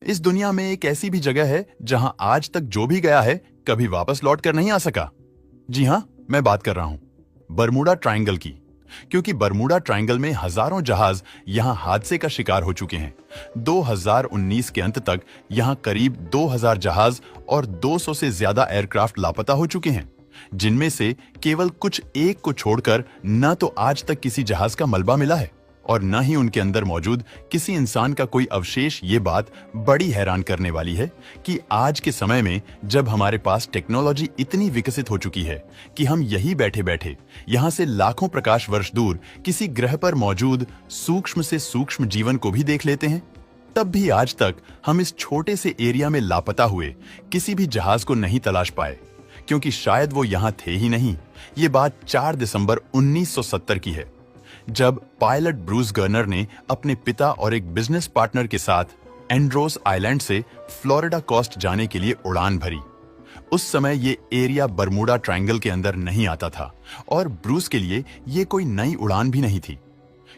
इस दुनिया में एक ऐसी भी जगह है जहां आज तक जो भी गया है कभी वापस लौट कर नहीं आ सका। जी हां, मैं बात कर रहा हूं बरमूडा ट्रायंगल की। क्योंकि बरमूडा ट्रायंगल में हजारों जहाज यहां हादसे का शिकार हो चुके हैं। 2019 के अंत तक यहां करीब 2000 जहाज और 200 से ज्यादा एयरक्राफ्ट लापता हो चुके हैं, जिनमें से केवल कुछ एक को छोड़कर न तो आज तक किसी जहाज का मलबा मिला है और न ही उनके अंदर मौजूद किसी इंसान का कोई अवशेष। ये बात बड़ी हैरान करने वाली है कि आज के समय में जब हमारे पास टेक्नोलॉजी इतनी विकसित हो चुकी है कि हम यही बैठे बैठे यहां से लाखों प्रकाश वर्ष दूर किसी ग्रह पर मौजूद सूक्ष्म से सूक्ष्म जीवन को भी देख लेते हैं, तब भी आज तक हम इस छोटे से एरिया में लापता हुए किसी भी जहाज को नहीं तलाश पाए, क्योंकि शायद वो यहां थे ही नहीं। ये बात 4 दिसंबर 1970 की है, जब पायलट ब्रूस गर्नर ने अपने पिता और एक बिजनेस पार्टनर के साथ एंड्रोस आइलैंड से फ्लोरिडा कोस्ट जाने के लिए उड़ान भरी। उस समय ये एरिया बरमूडा ट्रायंगल के अंदर नहीं आता था और ब्रूस के लिए ये कोई नई उड़ान भी नहीं थी,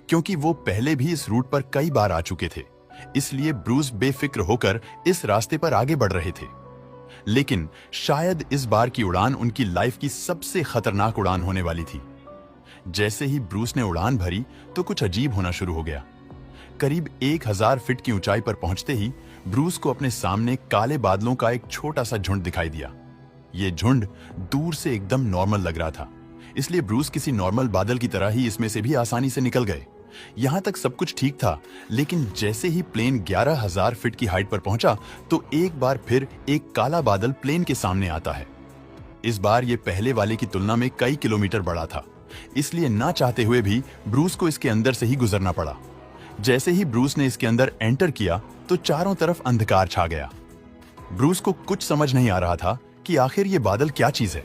क्योंकि वो पहले भी इस रूट पर कई बार आ चुके थे। इसलिए ब्रूस बेफिक्र होकर इस रास्ते पर आगे बढ़ रहे थे। लेकिन शायद इस बार की उड़ान उनकी लाइफ की सबसे खतरनाक उड़ान होने वाली थी। जैसे ही ब्रूस ने उड़ान भरी तो कुछ अजीब होना शुरू हो गया। करीब 1000 फीट की ऊंचाई पर पहुंचते ही ब्रूस को अपने सामने काले बादलों का एक छोटा सा झुंड दिखाई दिया। यह झुंड दूर से एकदम नॉर्मल लग रहा था, इसलिए ब्रूस किसी नॉर्मल बादल की तरह ही इसमें से भी आसानी से निकल गए। यहां तक सब कुछ ठीक था, लेकिन जैसे ही प्लेन 11000 फीट की हाइट पर पहुंचा तो एक बार फिर एक काला बादल प्लेन के सामने आता है। इस बार यह पहले वाले की तुलना में कई किलोमीटर बड़ा था, इसलिए ना चाहते हुए भी ब्रूस को इसके अंदर से ही गुजरना पड़ा। जैसे ही ब्रूस ने इसके अंदर एंटर किया तो चारों तरफ अंधकार छा गया। ब्रूस को कुछ समझ नहीं आ रहा था कि आखिर ये बादल क्या चीज है,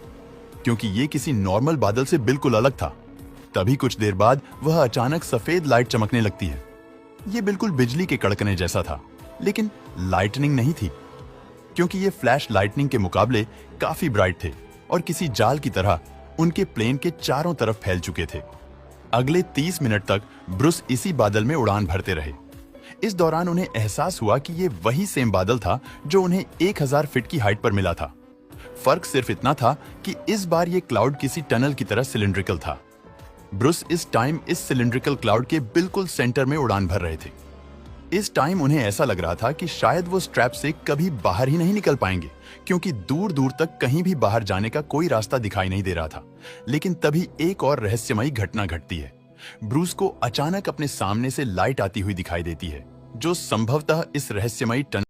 क्योंकि ये किसी नॉर्मल बादल से बिल्कुल अलग था। तभी कुछ देर बाद वह अचानक सफेद लाइट चमकने लगती है। ये बिल्कुल बिजली के कड़कने जैसा था, लेकिन लाइटनिंग नहीं थी, क्योंकि ये फ्लैश लाइटनिंग के मुकाबले काफी ब्राइट थे और किसी जाल की तरह उनके प्लेन के चारों तरफ फैल चुके थे। अगले 30 मिनट तक ब्रूस इसी बादल में उड़ान भरते रहे। इस दौरान उन्हें एहसास हुआ कि ये वही सेम बादल था जो उन्हें 1000 फीट की हाइट पर मिला था। फर्क सिर्फ इतना था कि इस बार ये क्लाउड किसी टनल की तरह सिलिंड्रिकल था। ब्रूस इस टाइम इस सिलिंड्रिकल क्लाउड के बिल्कुल सेंटर में उड़ान भर रहे थे। इस टाइम उन्हें ऐसा लग रहा था कि शायद वो स्ट्रैप से कभी बाहर ही नहीं निकल पाएंगे, क्योंकि दूर दूर तक कहीं भी बाहर जाने का कोई रास्ता दिखाई नहीं दे रहा था। लेकिन तभी एक और रहस्यमयी घटना घटती है। ब्रूस को अचानक अपने सामने से लाइट आती हुई दिखाई देती है, जो संभवतः इस रहस्यमयी टनल